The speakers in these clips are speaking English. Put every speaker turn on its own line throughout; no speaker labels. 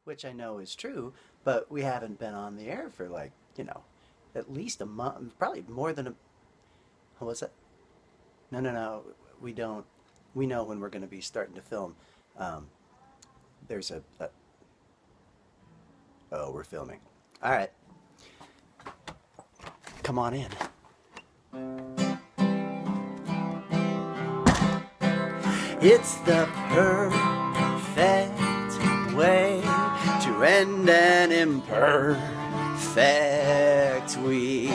which I know is true, but we haven't been on the air for like, at least a month, probably more than a. What's that? No, no, no. We don't. We know when we're going to be starting to film. There's a. Oh, we're filming. All right. Come on in. It's the perfect way to end an imperfect week.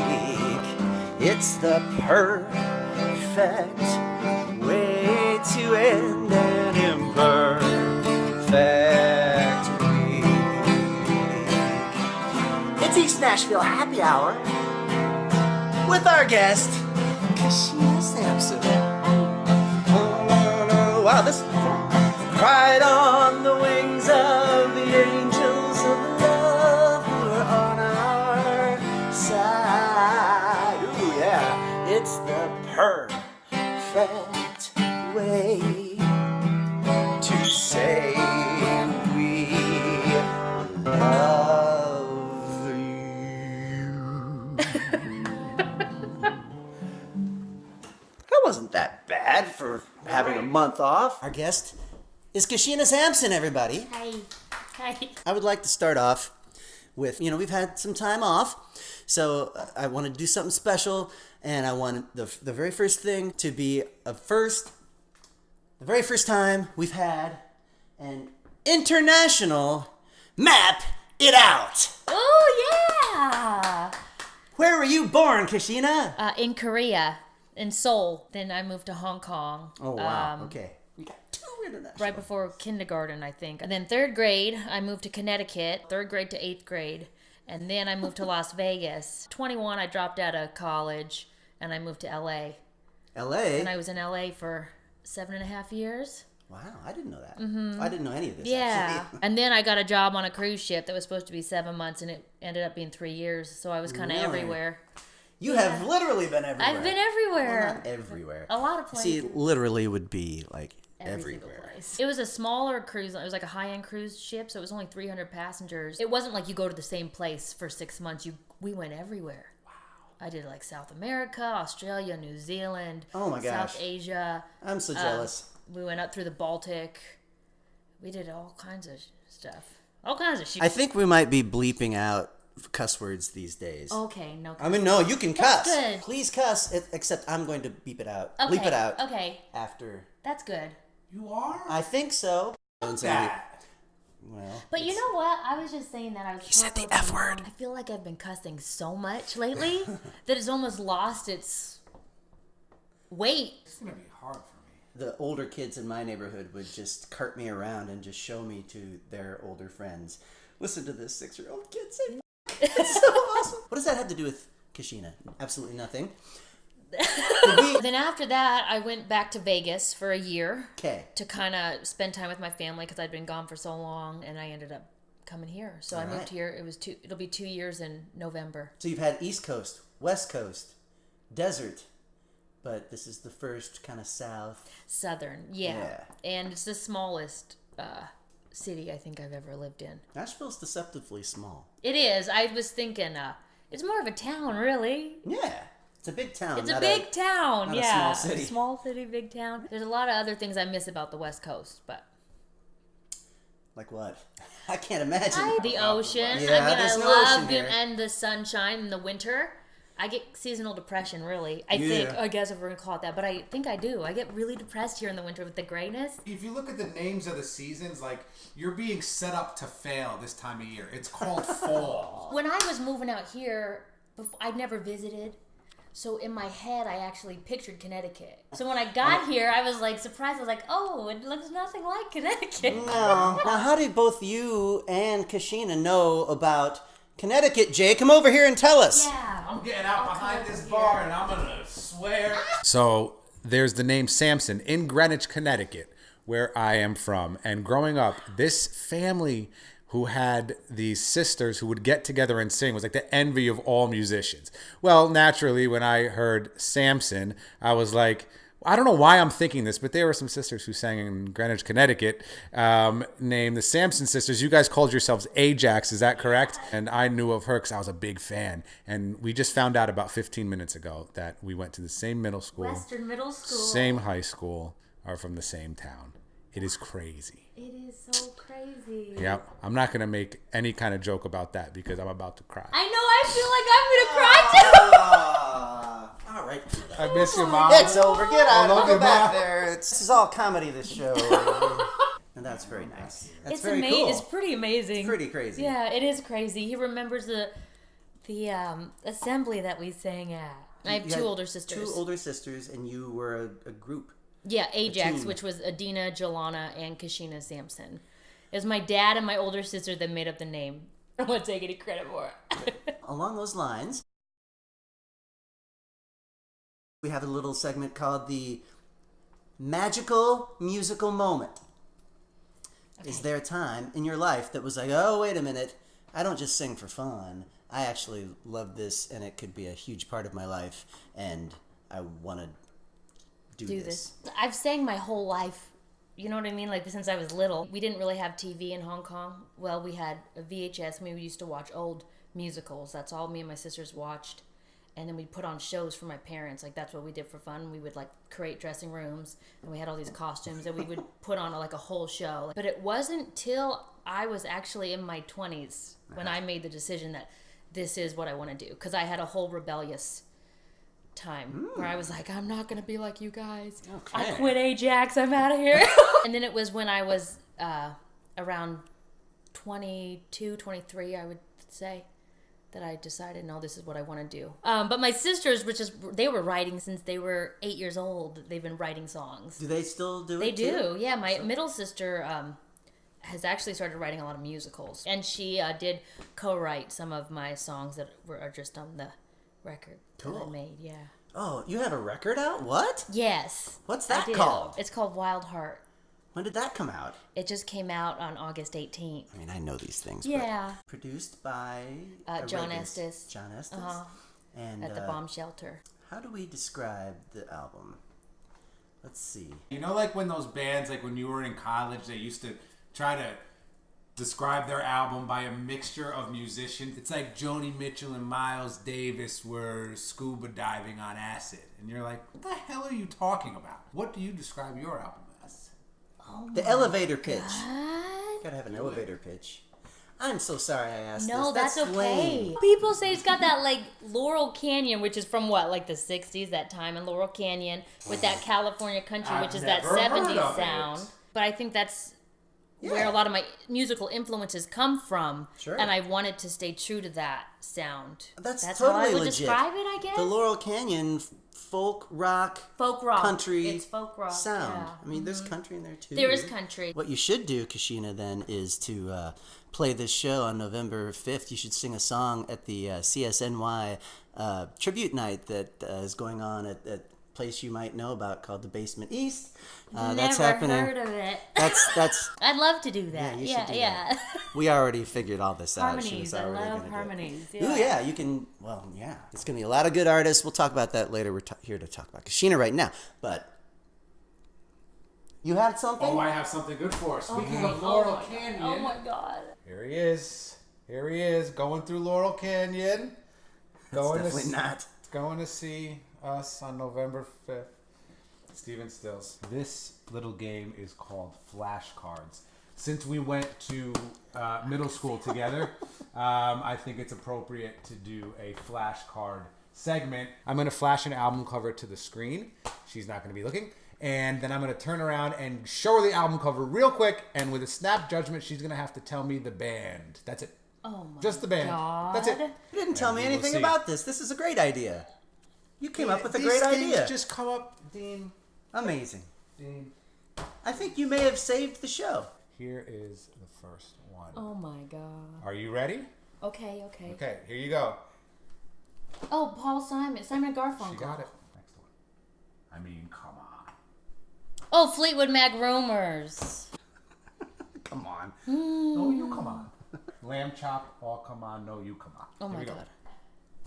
It's the perfect way to end an imperfect week. It's East Nashville Happy Hour with our guest, Kashena Sampson. Wow, this right on the wings of the angels of love who are on our side. Ooh, yeah, it's the perfect way to say we love you. That wasn't that bad for having a month off. Our guest is Kashena Sampson, everybody.
Hi. Hi.
I would like to start off with, we've had some time off, so I want to do something special, and I want the very first thing to be the very first time we've had an international map it out.
Oh, yeah.
Where were you born, Kashena?
In Korea, in Seoul. Then I moved to Hong Kong.
Oh, wow. Okay. You got two international.
Right before kindergarten, I think. And then third grade, I moved to Connecticut. Third grade to eighth grade. And then I moved to Las Vegas. 21, I dropped out of college, and I moved to L.A.
L.A.?
And I was in L.A. for 7.5 years.
Wow, I didn't know that. Mm-hmm. I didn't know any of this,
Yeah.
actually.
And then I got a job on a cruise ship that was supposed to be 7 months, and it ended up being 3 years. So I was kind of
Really?
everywhere.
You have literally been everywhere.
I've been everywhere.
Well, not everywhere.
A lot of places.
See, literally would be like
Every single
everywhere.
place. It was a smaller cruise. It was like a high-end cruise ship, so it was only 300 passengers. It wasn't like you go to the same place for 6 months. We went everywhere. Wow. I did like South America, Australia, New Zealand.
Oh my gosh.
South Asia.
I'm so jealous.
We went up through the Baltic. We did all kinds of stuff. All kinds of shit.
I think we might be bleeping out cuss words these days.
Okay, no.
I mean, no, you can cuss.
That's good.
Please cuss, except I'm going to beep it out.
Okay.
Bleep it out.
Okay.
After.
That's good.
You are?
I think so.
That.
Well.
But you know what? I was just saying that I was.
He said the F word.
I feel like I've been cussing so much lately that it's almost lost its weight.
It's going to be hard for me.
The older kids in my neighborhood would just cart me around and just show me to their older friends. Listen to this 6-year-old kid say it's so awesome. What does that have to do with Kashena? Absolutely nothing.
Then after that, I went back to Vegas for a year.
Okay.
To kind of spend time with my family because I'd been gone for so long, and I ended up coming here. So I moved here. It'll be 2 years in November.
So you've had East Coast, West Coast, desert, but this is the first kind of
Southern, yeah. And it's the smallest city I think I've ever lived in.
Nashville's deceptively small.
It is. I was thinking, it's more of a town, really.
Yeah. It's a big town.
It's a big town,
not
yeah.
a small city.
Small city, big town. There's a lot of other things I miss about the West Coast, but...
Like what? I can't imagine.
The ocean.
Yeah,
I
there's no
love
ocean here.
and the sunshine in the winter. I get seasonal depression, really. I guess if we're going to call it that, but I think I do. I get really depressed here in the winter with the grayness.
If you look at the names of the seasons, like, you're being set up to fail this time of year. It's called fall.
When I was moving out here, I'd never visited. So in my head, I actually pictured Connecticut. So when I got here, I was like surprised. I was like, oh, it looks nothing like Connecticut.
No. Now, how did both you and Kashena know about Connecticut, Jay? Come over here and tell us.
Yeah.
I'm getting out behind this bar and I'm going to swear. So there's the name Sampson in Greenwich, Connecticut, where I am from. And growing up, this family who had these sisters who would get together and sing was like the envy of all musicians. Well, naturally, when I heard Sampson, I was like, I don't know why I'm thinking this, but there were some sisters who sang in Greenwich, Connecticut, named the Sampson sisters. You guys called yourselves Ajax, is that correct? And I knew of her because I was a big fan. And we just found out about 15 minutes ago that we went to the same middle school.
Western Middle School.
Same high school, are from the same town. It is crazy.
It is so crazy.
Yep. I'm not going to make any kind of joke about that because I'm about to cry.
I know, I feel like I'm going to cry too.
All right.
I miss you, Mom.
It's over. Get out.
love
Go
you,
back
Mom.
there. This is all comedy, this show. And that's very nice. That's very cool.
It's pretty amazing.
It's pretty crazy.
Yeah, it is crazy. He remembers the assembly that we sang at. I have two older sisters.
Two older sisters, and you were a group.
Yeah, Ajax, which was Adina, Jelana, and Kashena Sampson. It was my dad and my older sister that made up the name. I don't want to take any credit for it.
Along those lines, we have a little segment called the Magical Musical Moment. Okay. Is there a time in your life that was like, oh, wait a minute, I don't just sing for fun. I actually love this, and it could be a huge part of my life, and I want to do this.
I've sang my whole life. You know what I mean? Like, since I was little. We didn't really have TV in Hong Kong. Well, we had a VHS. We used to watch old musicals. That's all me and my sisters watched. And then we'd put on shows for my parents. Like, that's what we did for fun. We would, like, create dressing rooms. And we had all these costumes. And we would put on, like, a whole show. But it wasn't till I was actually in my 20s when I made the decision that this is what I want to do. Because I had a whole rebellious time where I was like, I'm not gonna be like you guys. Okay. I quit Ajax, I'm out of here. And then it was when I was around 22, 23, I would say, that I decided, no, this is what I want to do. But my sisters, they were writing since they were 8 years old. They've been writing songs.
Do they still do
it? They do,
too?
Yeah. My middle sister has actually started writing a lot of musicals, and she did co-write some of my songs that are just on the record that I made. Yeah. Oh,
you have a record out? What?
Yes.
What's that called?
It's called Wild Heart.
When did that come out?
It just came out on August 18th.
I mean, I know these things.
Yeah.
But produced by
John Estes.
John Estes.
And at the Bomb Shelter.
How do we describe the album? Let's see.
You know, like when those bands, like when you were in college, they used to try to describe their album by a mixture of musicians. It's like Joni Mitchell and Miles Davis were scuba diving on acid. And you're like, what the hell are you talking about? What do you describe your album as?
Oh, the elevator pitch. You gotta have an elevator pitch. I'm so sorry I asked this.
No, that's okay.
Lame.
People say it's got that, like, Laurel Canyon, which is from, what, like the 60s, that time, and Laurel Canyon, with that California country, which is that 70s sound. But I think that's where a lot of my musical influences come from. Sure. And I wanted to stay true to that sound.
That's
totally
how I would
legit. Describe it, I guess.
The Laurel Canyon folk rock, country
it's folk rock
sound.
Yeah.
I mean, there's country in there too.
There is country.
What you should do, Kashena, then, is to play this show on November 5th. You should sing a song at the CSNY tribute night that is going on at place you might know about called the Basement East. That's happening.
Never heard of it.
That's.
I'd love to do that.
Yeah, you should do that. We already figured all this out.
Harmonies. I love harmonies.
Yeah. Ooh, yeah, you can. Well, yeah, it's gonna be a lot of good artists. We'll talk about that later. We're here to talk about Kashena right now, but. You had something?
Oh, I have something good for us. Speaking of Laurel Canyon.
Oh my God.
Here he is. Here he is, going through Laurel Canyon.
Definitely not.
Going to see us on November 5th. Steven Stills. This little game is called flashcards. Since we went to middle school together, I think it's appropriate to do a flashcard segment. I'm going to flash an album cover to the screen. She's not going to be looking. And then I'm going to turn around and show her the album cover real quick. And with a snap judgment, she's going to have to tell me the band. That's it.
Oh my
Just the band.
God.
That's it.
You didn't tell me anything about this. This is a great idea. You came up with a great idea.
Things just come up, Dean.
Amazing.
Dean.
I think you may have saved the show.
Here is the first one.
Oh my God.
Are you ready?
Okay.
Okay, here you go.
Oh, Paul Simon and Garfunkel.
She got it. Next one. I mean, come on.
Oh, Fleetwood Mac Rumors.
Come on.
No, you come on. Lamb Chop, all come on, no, you come on.
Oh my God.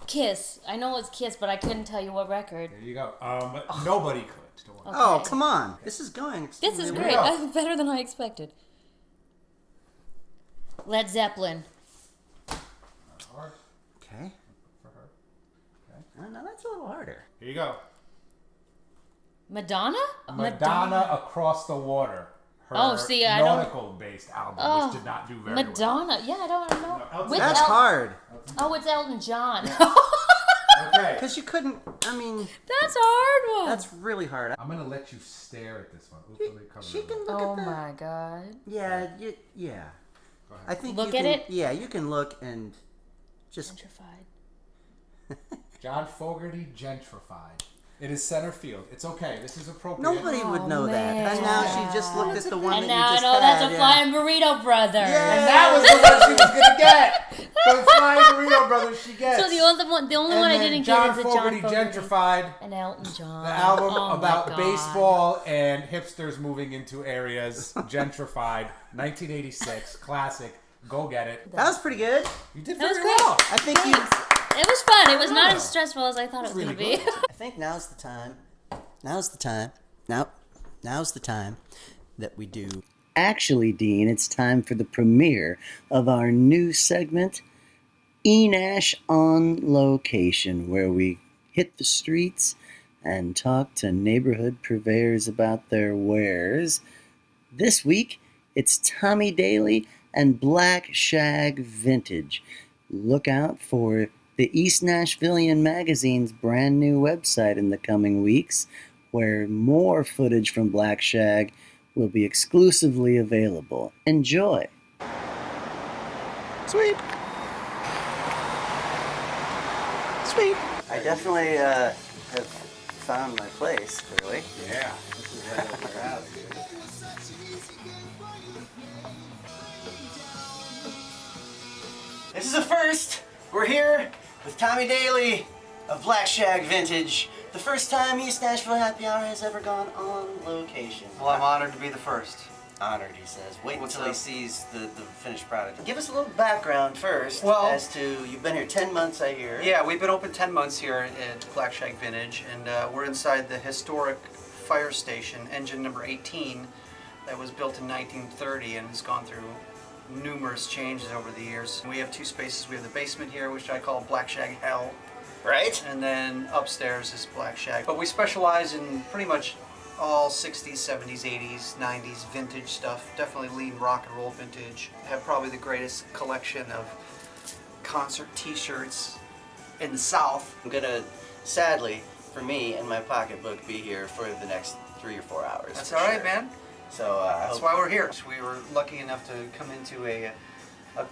Kiss. I know it's Kiss, but I couldn't tell you what record.
There you go. But nobody could. Don't worry.
Okay.
Oh, come on. This is going.
This is
Here we
great.
go.
Better than I expected. Led Zeppelin.
Hard
Okay.
for her. Okay.
No, that's a little harder.
Here you go.
Madonna?
Madonna Across the Water. Her
Oh, see, I don't-
nautical-based album, which did not do very well.
Madonna. Yeah, I don't know.
Elton
With
That's
El-
hard.
Oh, it's Elton John.
Okay.
Because you couldn't, I mean,
That's a hard one.
that's really hard.
I'm going to let you stare at this one. Oops, let me cover
She
it
can
up.
look
Oh
at that.
my god.
Yeah, yeah.
Go ahead.
I think
Look
you
at
can,
it?
Yeah, you can look and just.
Gentrified.
John Fogerty Gentrified. It is center field. It's okay. This is appropriate.
Nobody would know that.
man.
And now she just looked at the one
And
that
now
you
I
just
know
had.
that's a
yeah.
Flying Burrito Brother.
Yeah.
And that was the one she was going to get. The Flying Burrito Brothers she gets.
So the only one
And
I
then
didn't
John
get is the
Fogerty
John Fogerty.
Gentrified.
And Elton John.
The album
Oh my
about
God.
baseball and hipsters moving into areas. Gentrified. 1986. Classic. Go get it.
That was pretty good.
You did
That was
very
great.
well.
I think you.
It was fun. It was not
Yeah.
as stressful as I thought it was
really
going to be.
good.
I think now's the time. Now's the time. Now's the time that we do. Actually, Dean, it's time for the premiere of our new segment, ENashHH on Location, where we hit the streets and talk to neighborhood purveyors about their wares. This week, it's Tommy Daley and Black Shag Vintage. Look out for the East Nashvillian magazine's brand new website in the coming weeks, where more footage from Black Shag will be exclusively available. Enjoy. Sweet. Sweet. I definitely have found my place, clearly.
Yeah.
This is a first. We're here with Tommy Daley of Black Shag Vintage. The first time East Nashville Happy Hour has ever gone on location.
Well, I'm honored to be the first.
Honored, he says. Wait
What's
until he
up?
sees the finished product. Give us a little background first
Well-
as to, you've been here 10 months, I hear.
Yeah, we've been open 10 months here at Black Shag Vintage, and we're inside the historic fire station, engine number 18, that was built in 1930 and has gone through numerous changes over the years. We have two spaces. We have the basement here, which I call Black Shag Hell,
Right?
and then upstairs is Black Shag. But we specialize in pretty much all 60s, 70s, 80s, 90s vintage stuff. Definitely lean rock and roll vintage. Have probably the greatest collection of concert t-shirts in the South.
I'm gonna, sadly, for me and my pocketbook, be here for the next 3 or 4 hours.
That's
for
all right,
sure.
man.
So I
That's
hope-
why we're here. We were lucky enough to come into a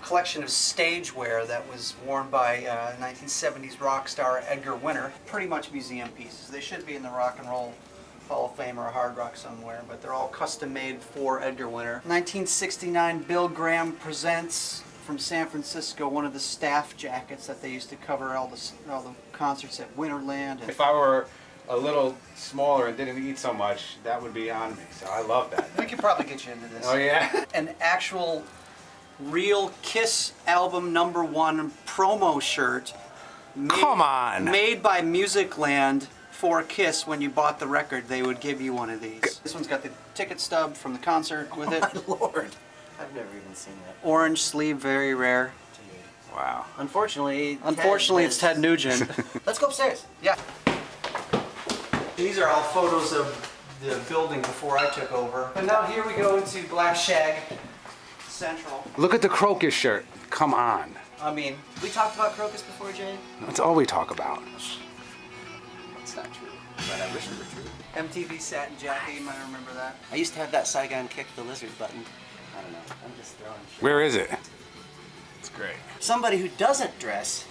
collection of stage wear that was worn by 1970s rock star Edgar Winter. Pretty much museum pieces. They should be in the Rock and Roll Hall of Fame or Hard Rock somewhere, but they're all custom made for Edgar Winter. 1969 Bill Graham presents from San Francisco one of the staff jackets that they used to cover all the concerts at Winterland. And
If I were a little smaller and didn't eat so much, that would be on me. So I love that.
we could probably get you into this.
Oh, yeah?
An actual real Kiss album #1 promo shirt.
Come on.
Made by Musicland for Kiss. When you bought the record, they would give you one of these. This one's got the ticket stub from the concert with it.
My lord. I've never even seen that.
Orange sleeve, very rare.
Wow.
Unfortunately,
It's Ted Nugent.
Let's go upstairs.
Yeah. These are all photos of the building before I took over. And now here we go into Black Shag Central.
Look at the crocus shirt. Come on.
I mean,
We talked about Crocus before, Jay?
That's all we talk about.
It's not true, but I wish it were true.
MTV satin jacket, you might remember that.
I used to have that Saigon Kick the Lizard button. I don't know. I'm just throwing shit.
Where is it? It's great.
Somebody who doesn't dress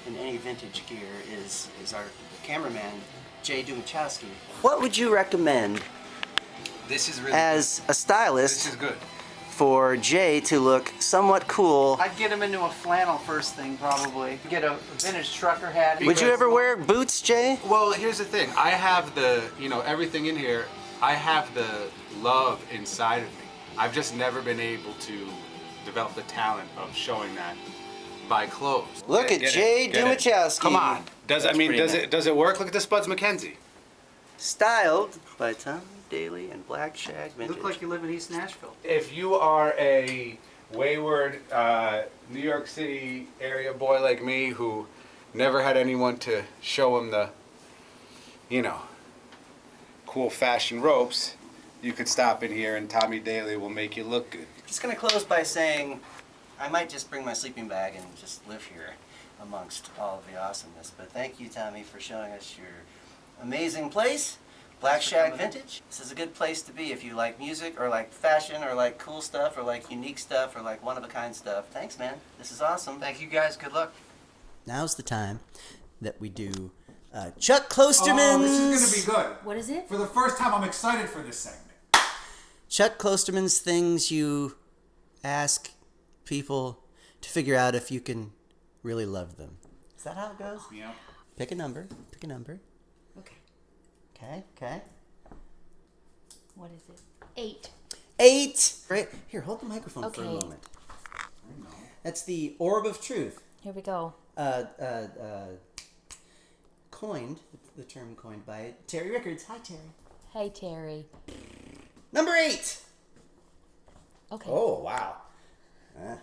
in any vintage gear is our cameraman, Jay Dumachowski. What would you recommend
This is really
as a stylist
This is good.
for Jay to look somewhat cool?
I'd get him into a flannel first thing, probably. Get a vintage trucker hat.
Would you ever wear boots, Jay?
Well, here's the thing. I have everything in here. I have the love inside of me. I've just never been able to develop the talent of showing that buy clothes.
Look at Jay Dumachowski.
Come on. Does it work? Look at this Spuds McKenzie.
Styled by Tommy Daley and Black Shag Vintage.
Look like you live in East Nashville.
If you are a wayward New York City area boy like me who never had anyone to show him the, cool fashion ropes, you could stop in here and Tommy Daley will make you look good.
Just gonna close by saying I might just bring my sleeping bag and just live here amongst all of the awesomeness. But thank you, Tommy, for showing us your amazing place, Black Shag Vintage. This is a good place to be if you like music or like fashion or like cool stuff or like unique stuff or like one-of-a-kind stuff. Thanks, man. This is awesome.
Thank you guys. Good luck.
Now's the time that we do Chuck Klosterman's...
Oh, this is going to be good.
What is it?
For the first time, I'm excited for this segment.
Chuck Klosterman's things you ask people to figure out if you can really love them. Is that how it goes?
Yeah.
Pick a number. Pick a number.
Okay.
Okay.
What is it? 8.
8. Right. Here, hold the microphone for a
Okay.
moment. That's the orb of truth.
Here we go.
Coined, the term coined by Terry Rickards. Hi, Terry.
Hey, Terry.
Number 8.
Okay.
Oh, wow. All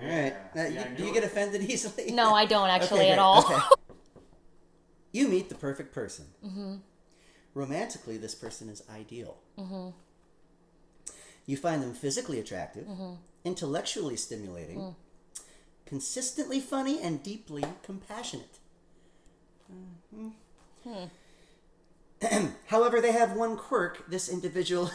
right. Now, do you get offended easily?
No, I don't actually
Okay,
at all.
Okay. You meet the perfect person. Mm-hmm. Romantically, this person is ideal. Mm-hmm. You find them physically attractive, intellectually stimulating, consistently funny, and deeply compassionate. However, they have one quirk. This individual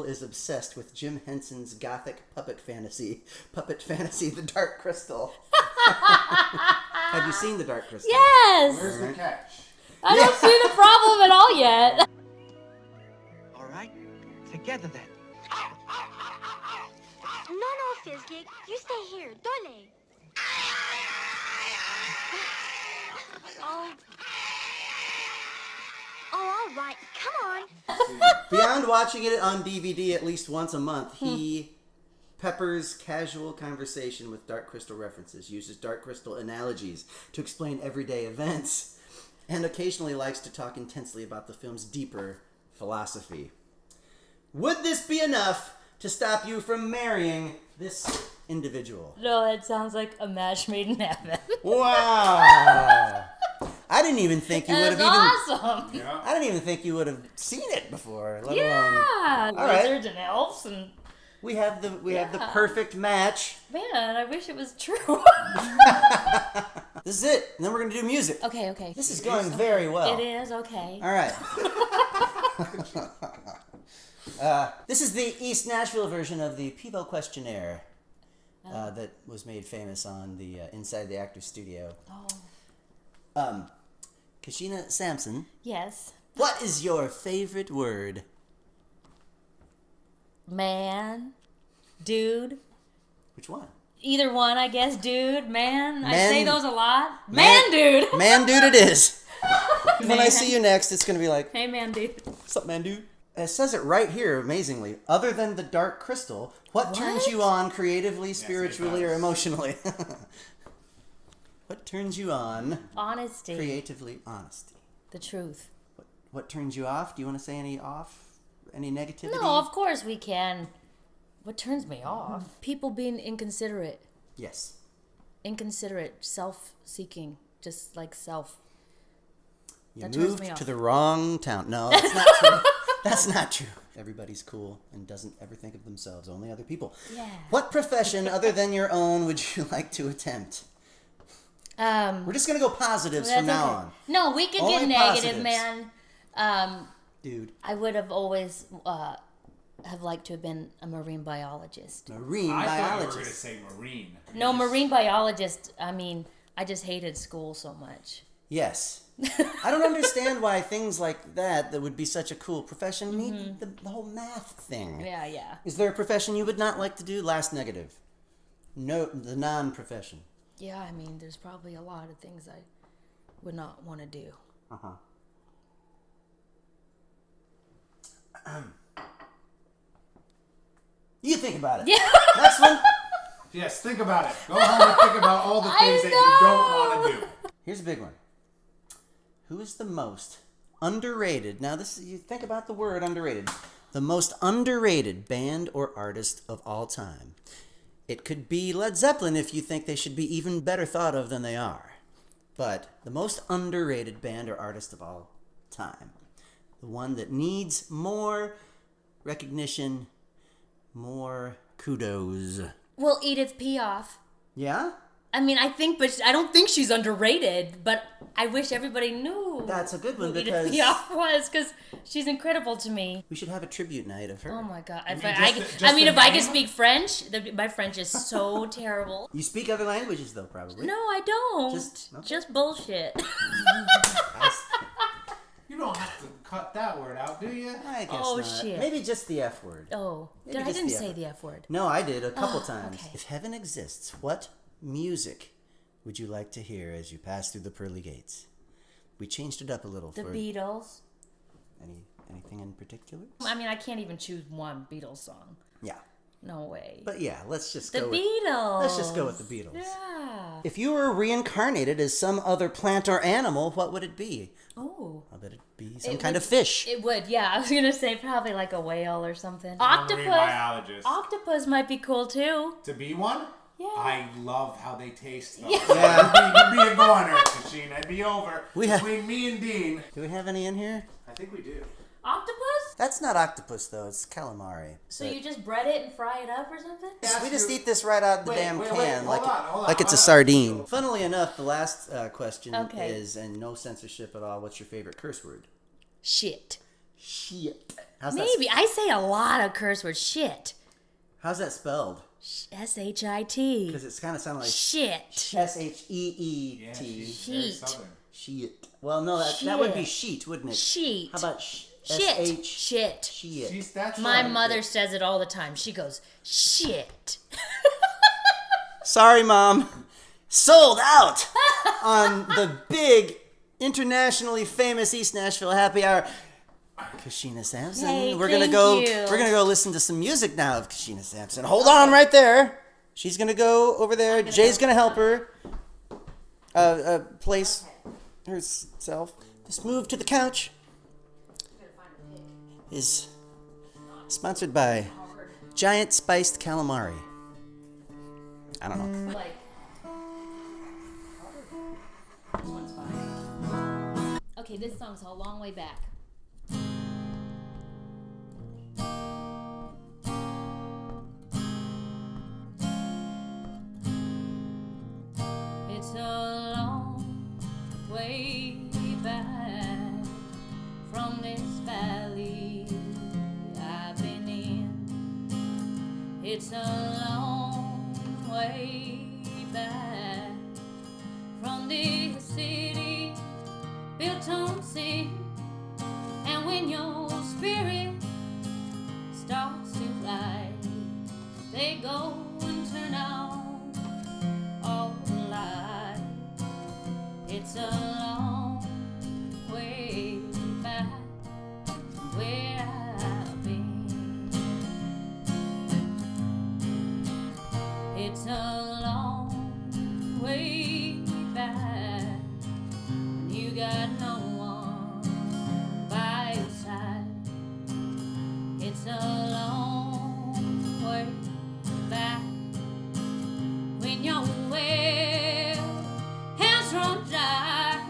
is obsessed with Jim Henson's gothic puppet fantasy, The Dark Crystal. Have you seen The Dark Crystal?
Yes!
Where's the catch?
I don't see the problem at all yet.
All right, together then.
No, Fizzgig. You stay here. Dole. Oh. Oh, all right. Come on.
Beyond watching it on DVD at least once a month, he peppers casual conversation with Dark Crystal references, uses Dark Crystal analogies to explain everyday events, and occasionally likes to talk intensely about the film's deeper philosophy. Would this be enough to stop you from marrying this individual?
No, it sounds like a match made in heaven.
Wow! I didn't even think you would have
That's
even.
awesome.
Yeah.
I didn't even think you would have seen it before. Let alone.
Yeah,
All right.
wizards and elves and
We have the
Yeah.
perfect match.
man, I wish it was true.
This is it. And then we're gonna do music.
okay.
This is going very well.
It is okay.
All right. This is the East Nashville version of the Pivo questionnaire that was made famous on the Inside the Actors Studio.
Oh.
Kashena Sampson,
Yes.
what is your favorite word?
Man. Dude.
Which one?
Either one, I guess. Dude, man. I
Man-
say those a lot. Man, dude.
Man, dude, it is. When I
Man.
see you next, it's gonna be like,
Hey, man, dude.
what's up, man, dude? It says it right here, amazingly. Other than the Dark Crystal, what turns you on creatively, spiritually, or
does.
emotionally? What turns you on
Honesty.
creatively? Honesty.
The truth.
What turns you off? Do you want to say any negativity?
No, of course we can. What turns me off? People being inconsiderate.
Yes.
Inconsiderate. Self-seeking. Just like self.
You
That turns
moved
me
to
off.
the wrong town. No, that's not true. That's not true. Everybody's cool and doesn't ever think of themselves, only other people.
Yeah.
What profession other than your own would you like to attempt? We're just going to go positives from
That's
now
okay.
on.
No, we could
Only
get negative,
positives.
man.
Dude,
I would have always have liked to have been a marine biologist.
marine
I thought you were going to
biologist.
say marine.
No, marine biologist. I mean, I just hated school so much.
Yes. I don't understand why things like that would be such a cool profession need the whole math thing.
Yeah.
Is there a profession you would not like to do? Last negative. No, the non-profession.
Yeah, I mean, there's probably a lot of things I would not want to do.
You think about it.
Yeah.
Next one.
Yes, think about it. Go home and think about all the things that you don't want to do.
Here's a big one. Who is the most underrated? Now, you think about the word underrated. The most underrated band or artist of all time. It could be Led Zeppelin if you think they should be even better thought of than they are. But the most underrated band or artist of all time. The one that needs more recognition, more kudos.
Well, Edith Piaf.
Yeah?
I mean, but I don't think she's underrated, but I wish everybody knew.
That's a good one
who
because
Edith Piaf was, because she's incredible to me.
we should have a tribute night of her.
Oh my God.
mean
If
just
I
the
could
name?
speak French, my French is so terrible.
You speak other languages though, probably.
No, I don't.
Just- okay.
Just bullshit.
You don't have to cut that word out, do you?
I guess
Oh,
not.
shit.
Maybe just the F word.
Oh,
Maybe
I
just
didn't
the
say
F.
the F word.
No, I did a couple times.
okay.
If heaven exists, what music would you like to hear as you pass through the pearly gates? We changed it up a little
The
for
Beatles.
anything in particular?
I mean, I can't even choose one Beatles song.
Yeah.
No way.
But yeah, let's just
The
go
Beatles.
Let's just go with the Beatles.
Yeah.
If you were reincarnated as some other plant or animal, what would it be?
Oh.
I bet it'd be some kind of fish.
It would, yeah. I was gonna say probably like a whale or something.
I'm a marine
Octopus.
biologist.
Octopus might be cool too.
To be one?
Yeah.
I love how they taste, though.
Yeah.
You'd be a goner, Kashena. It'd be over.
We have-
Between me and Dean.
Do we have any in here?
I think we do.
Octopus?
That's not octopus though, it's calamari.
So
But
you just bread it and fry it up or something?
we just eat this right out of the
Wait,
damn
wait,
can,
hold on,
like it's a
hold on.
sardine. Funnily enough, the last question
Okay.
is, and no censorship at all, what's your favorite curse word?
Shit.
Shit. How's
Maybe. I say a lot of curse words. Shit.
How's that spelled?
S-H-I-T.
Because it's kind of sounding like
Shit.
S-H-E-E-T.
Yeah, she's very
Sheet.
southern.
Shit. Well, no, that would be
Shit.
sheet, wouldn't it?
Sheet.
How about
Shit.
S-H?
Shit.
Shit.
That's
My
right.
mother says it all the time. She goes, shit.
Sorry, Mom. Sold out on the big, internationally famous East Nashville Happy Hour. Kashena Sampson.
Hey,
we're gonna
thank
go.
you.
We're gonna go listen to some music now of Kashena Sampson. Hold on, right there. She's gonna go over there. Jay's gonna help her. Place herself. Just move to the couch. Is sponsored by Giant Spiced Calamari. I don't know.
Like, this one's fine. Okay, this song's a long way back. It's a long way back from this valley I've been in. It's a long way back from this city built on sin. And when your spirit starts to fly, they go and turn out all the light. It's a long way back where I've been. It's a long way back when you got no one by your side. It's a long way back when your well has run dry.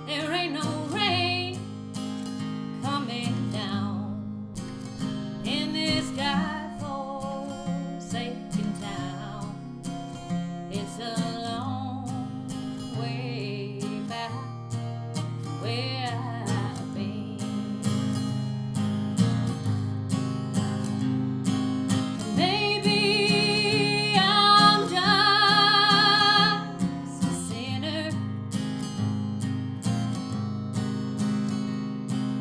There ain't no rain coming down in this God-forsaken town. It's a long way back where I've been. Maybe I'm just a sinner,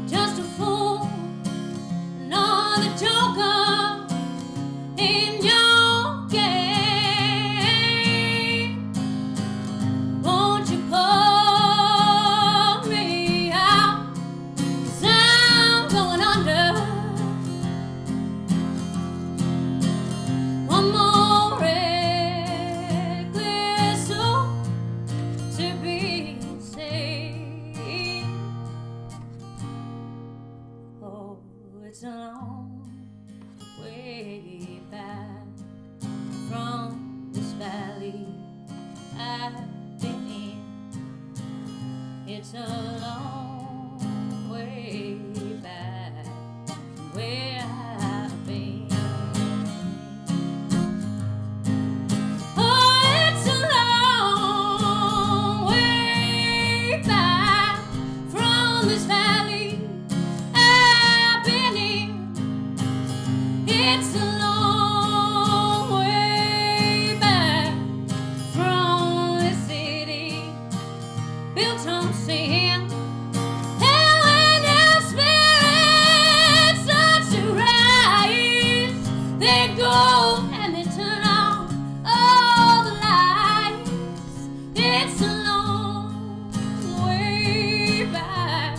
just a fool, another joker in your game. Won't you pull me out? 'Cause I'm going under. One more It's a long way back where I've been. Oh, it's a long way back from this valley I've been in. It's a long way back from the city built on sand. And when your spirits start to rise, they go and they turn on all the lights. It's a long way back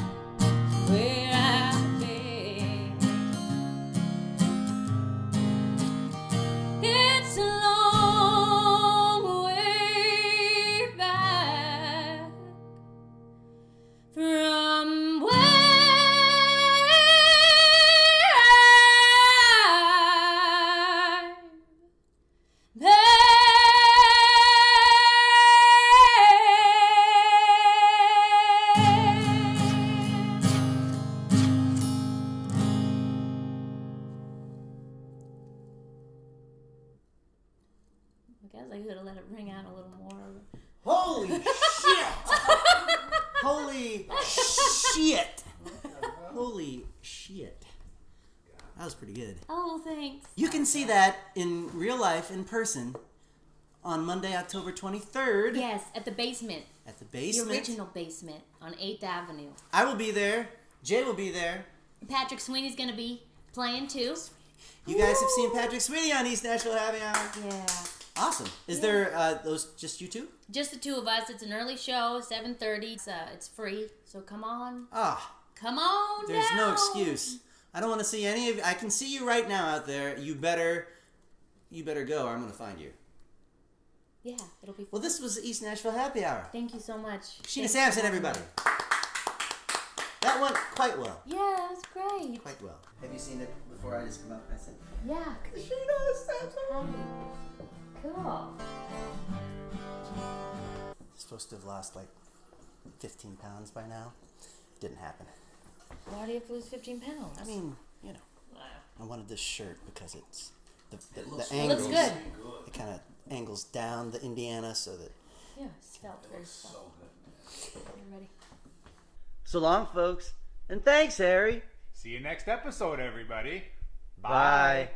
where I've been. It's a long way back from where I've I guess I could have let it ring out a little more.
Holy shit! Holy shit! Holy shit! That was pretty good.
Oh, thanks.
You can see that in real life, in person, on Monday, October 23rd.
Yes, at the basement.
At the
The
basement.
original basement on 8th Avenue.
I will be there. Jay will be there.
Patrick Sweeney's gonna be playing too.
You guys have seen Patrick Sweeney on East Nashville Happy Hour.
Yeah.
Awesome. Is there those just you two?
Just the two of us. It's an early show, 7:30. It's free, so come on.
Ah,
Come on
there's no
down.
excuse. I don't want to see any of you. I can see you right now out there. You better go or I'm going to find you.
Yeah, it'll be fun.
Well, this was East Nashville Happy Hour.
Thank you so much.
Kashena
Thanks
Sampson,
for having
everybody.
me.
That went quite well.
Yeah, that was great.
Quite well. Have you seen it before I just come up and I said,
Yeah.
Kashena Sampson?
Cool.
Supposed to have lost like 15 pounds by now. Didn't happen.
Why do you have to lose 15 pounds?
I mean, you know,
Wow.
I wanted this shirt because it's the
It
angles.
looks good.
It kind of angles down the Indiana so that.
Yeah, it's felt very soft. You ready?
So long, folks, and thanks, Harry.
See you next episode, everybody.
Bye.